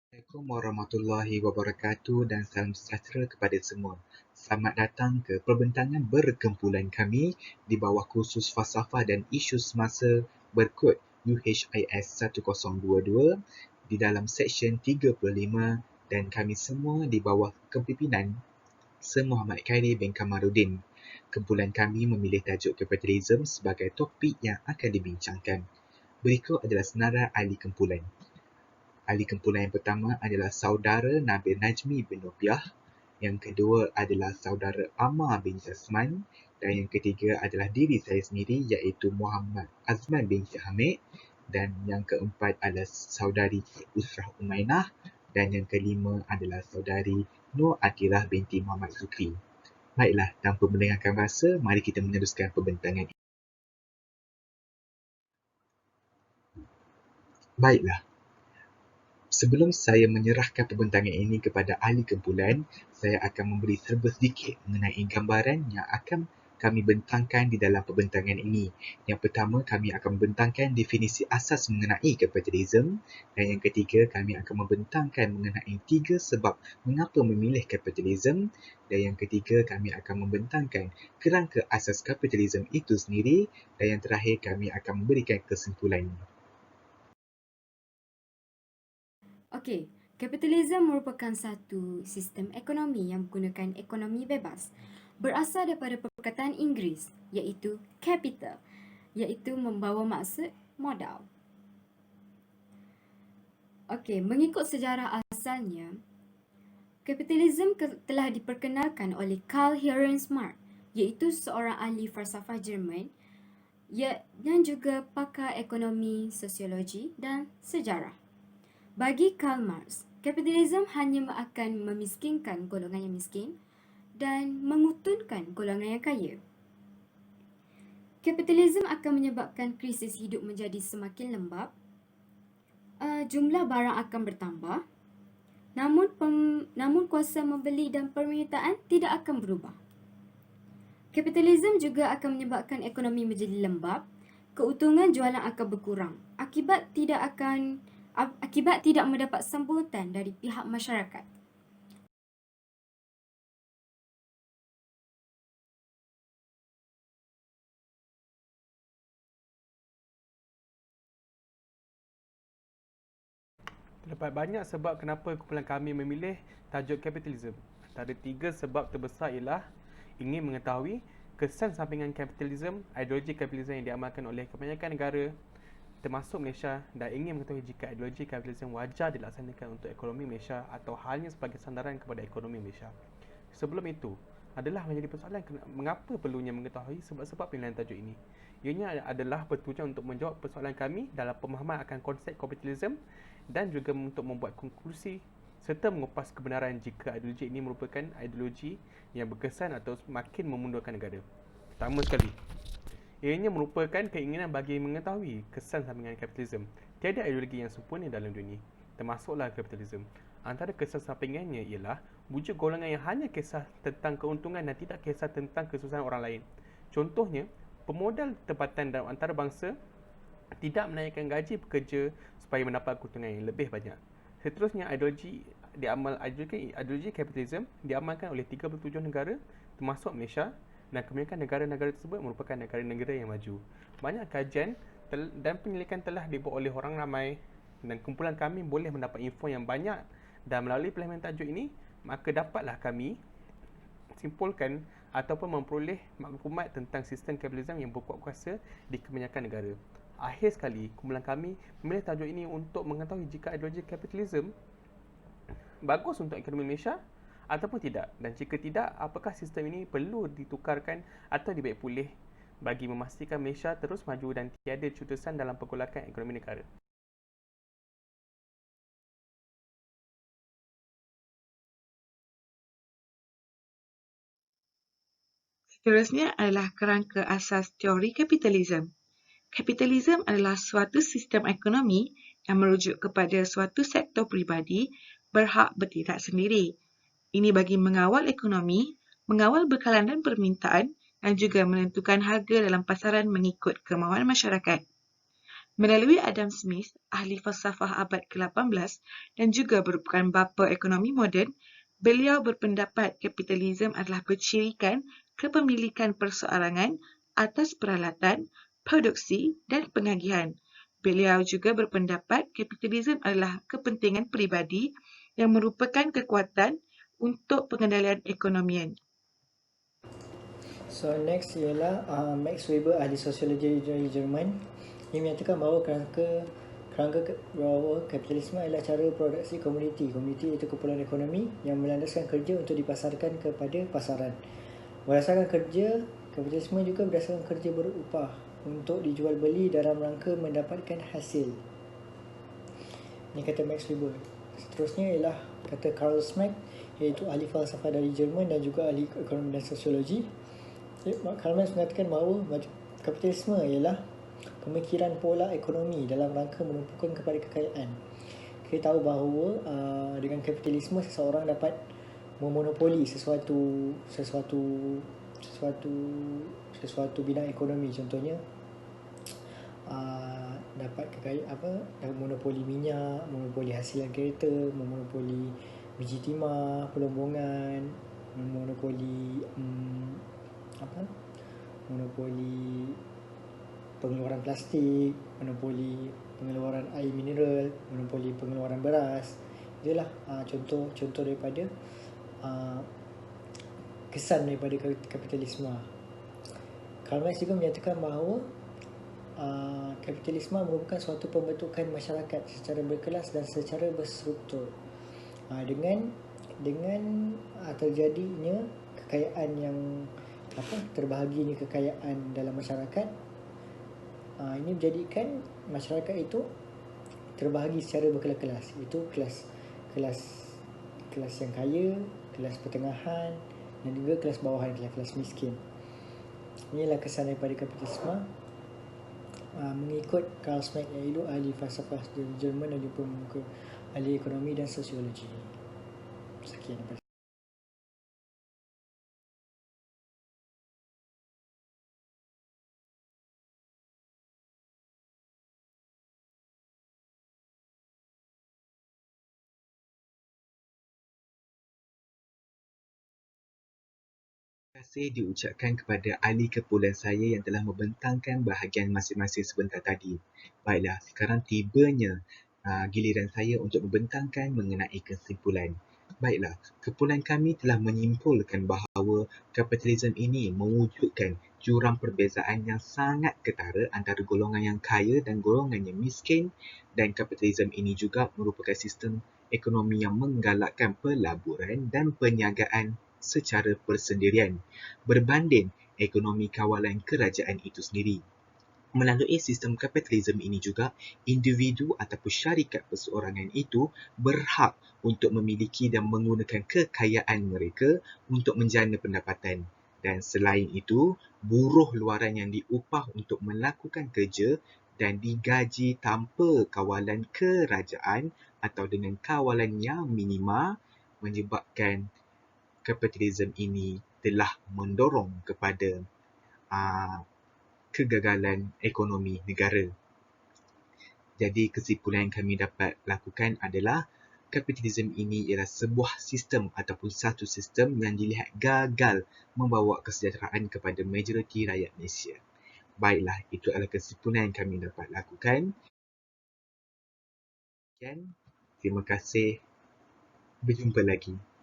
Assalamualaikum warahmatullahi wabarakatuh dan salam sejahtera kepada semua. Selamat datang ke perbincangan berkumpulan kami di bawah kursus falsafah dan isu semasa berkod UHIS 1022 di dalam seksyen 35 dan kami semua di bawah kepimpinan Sir Muhammad Khairi bin Kamaruddin. Kumpulan kami memilih tajuk kapitalisme sebagai topik yang akan dibincangkan. Berikut adalah senarai ahli kumpulan. Ahli kumpulan yang pertama adalah saudara Nabil Najmi bin Nopiah. Yang kedua adalah saudara Ammar bin Jasman. Dan yang ketiga adalah diri saya sendiri iaitu Muhammad Azman bin Hamid. Dan yang keempat adalah saudari Usrah Umainah. Dan yang kelima adalah saudari Nur Atirah binti Muhammad Zukri. Baiklah, tanpa melengahkan masa, mari kita meneruskan perbincangan. Baiklah. Sebelum saya menyerahkan perbincangan ini kepada ahli kumpulan, saya akan memberi serba sedikit mengenai gambaran yang akan kami bentangkan di dalam perbincangan ini. Yang pertama, kami akan membentangkan definisi asas mengenai kapitalisme. Dan yang ketiga, kami akan membentangkan mengenai 3 sebab mengapa memilih kapitalisme. Dan yang ketiga, kami akan membentangkan kerangka asas kapitalisme itu sendiri. Dan yang terakhir, kami akan memberikan kesimpulan. Okey, kapitalisme merupakan satu sistem ekonomi yang menggunakan ekonomi bebas. Berasal daripada perkataan Inggeris iaitu capital, iaitu membawa maksud modal. Okey, mengikut sejarah asalnya, kapitalisme telah diperkenalkan oleh Karl Heinrich Marx, iaitu seorang ahli falsafah Jerman yang juga pakar ekonomi, sosiologi dan sejarah. Bagi Karl Marx, kapitalisme hanya akan memiskinkan golongan yang miskin dan mengutunkan golongan yang kaya. Kapitalisme akan menyebabkan krisis hidup menjadi semakin lembap, jumlah barang akan bertambah, namun kuasa membeli dan permintaan tidak akan berubah. Kapitalisme juga akan menyebabkan ekonomi menjadi lembap, keuntungan jualan akan berkurang akibat tidak mendapat sambutan dari pihak masyarakat. Terdapat banyak sebab kenapa kumpulan kami memilih tajuk kapitalisme. Antara 3 sebab terbesar ialah ingin mengetahui kesan sampingan kapitalisme, ideologi kapitalisme yang diamalkan oleh kebanyakan negara termasuk Malaysia, dan ingin mengetahui jika ideologi kapitalisme wajar dilaksanakan untuk ekonomi Malaysia atau hanya sebagai sandaran kepada ekonomi Malaysia. Sebelum itu, adalah menjadi persoalan mengapa perlunya mengetahui sebab-sebab pilihan tajuk ini. Ianya adalah bertujuan untuk menjawab persoalan kami dalam pemahaman akan konsep kapitalisme dan juga untuk membuat konklusi serta mengupas kebenaran jika ideologi ini merupakan ideologi yang berkesan atau semakin memundurkan negara. Pertama sekali, ianya merupakan keinginan bagi mengetahui kesan sampingan kapitalisme. Tiada ideologi yang sempurna dalam dunia, termasuklah kapitalisme. Antara kesan sampingannya ialah wujud golongan yang hanya kisah tentang keuntungan dan tidak kisah tentang kesusahan orang lain. Contohnya, pemodal tempatan dalam antarabangsa tidak menaikkan gaji pekerja supaya mendapat keuntungan yang lebih banyak. Seterusnya, ideologi kapitalisme diamalkan oleh 37 negara termasuk Malaysia, dan kebanyakan negara-negara tersebut merupakan negara-negara yang maju. Banyak kajian dan penyelidikan telah dibuat oleh orang ramai dan kumpulan kami boleh mendapat info yang banyak, dan melalui pilihan tajuk ini, maka dapatlah kami simpulkan ataupun memperoleh maklumat tentang sistem kapitalisme yang berkuat kuasa di kebanyakan negara. Akhir sekali, kumpulan kami memilih tajuk ini untuk mengetahui jika ideologi kapitalisme bagus untuk ekonomi Malaysia ataupun tidak, dan jika tidak, apakah sistem ini perlu ditukarkan atau dibaik pulih bagi memastikan Malaysia terus maju dan tiada cutusan dalam pergolakan ekonomi negara. Seterusnya adalah kerangka asas teori kapitalisme. Kapitalisme adalah suatu sistem ekonomi yang merujuk kepada suatu sektor peribadi berhak bertindak sendiri. Ini bagi mengawal ekonomi, mengawal bekalan dan permintaan, dan juga menentukan harga dalam pasaran mengikut kemahuan masyarakat. Melalui Adam Smith, ahli falsafah abad ke-18 dan juga merupakan bapa ekonomi moden, beliau berpendapat kapitalisme adalah bercirikan kepemilikan perseorangan atas peralatan, produksi dan penagihan. Beliau juga berpendapat kapitalisme adalah kepentingan peribadi yang merupakan kekuatan untuk pengendalian ekonomian. So next ialah Max Weber, ahli sosiologi dari Jerman. Ia menyatakan bahawa kerangka bahawa kapitalisme adalah cara produksi komoditi. Komoditi iaitu kumpulan ekonomi yang melandaskan kerja untuk dipasarkan kepada pasaran. Berdasarkan kerja, kapitalisme juga berdasarkan kerja berupah untuk dijual beli dalam rangka mendapatkan hasil. Ini kata Max Weber. Seterusnya ialah kata Karl Schmitt, iaitu ahli falsafah dari Jerman dan juga ahli ekonomi dan sosiologi. Karl Marx mengatakan bahawa kapitalisme ialah pemikiran pola ekonomi dalam rangka menumpukan kepada kekayaan. Kita tahu bahawa dengan kapitalisme seseorang dapat memonopoli sesuatu bidang ekonomi. Contohnya dapat monopoli minyak, monopoli hasilan kereta, monopoli biji timah, pelombongan, monopoli monopoli pengeluaran plastik, monopoli pengeluaran air mineral, monopoli pengeluaran beras. Itulah contoh daripada kesan daripada kapitalisme. Karl Marx juga menyatakan bahawa kapitalisme merupakan suatu pembentukan masyarakat secara berkelas dan secara berstruktur. Dengan terjadinya kekayaan yang terbahaginya kekayaan dalam masyarakat, ini menjadikan masyarakat itu terbahagi secara berkelas-kelas. Itu kelas yang kaya, kelas pertengahan dan juga kelas bawahan, kelas miskin. Inilah kesan daripada kapitalisme mengikut Karl Schmitt, iaitu ahli falsafah dari Jerman dan juga ahli ekonomi dan sosiologi. Sekian. Terima kasih diucapkan kepada ahli kumpulan saya yang telah membentangkan bahagian masing-masing sebentar tadi. Baiklah, sekarang tibanya giliran saya untuk membentangkan mengenai kesimpulan. Baiklah, kumpulan kami telah menyimpulkan bahawa kapitalisme ini mewujudkan jurang perbezaan yang sangat ketara antara golongan yang kaya dan golongan yang miskin, dan kapitalisme ini juga merupakan sistem ekonomi yang menggalakkan pelaburan dan perniagaan secara persendirian berbanding ekonomi kawalan kerajaan itu sendiri. Melalui sistem kapitalisme ini juga, individu ataupun syarikat perseorangan itu berhak untuk memiliki dan menggunakan kekayaan mereka untuk menjana pendapatan. Dan selain itu, buruh luaran yang diupah untuk melakukan kerja dan digaji tanpa kawalan kerajaan atau dengan kawalan yang minima menyebabkan kapitalisme ini telah mendorong kepada kegagalan ekonomi negara. Jadi kesimpulan yang kami dapat lakukan adalah kapitalisme ini ialah sebuah sistem ataupun satu sistem yang dilihat gagal membawa kesejahteraan kepada majoriti rakyat Malaysia. Baiklah, itu adalah kesimpulan yang kami dapat lakukan. Terima kasih. Berjumpa lagi.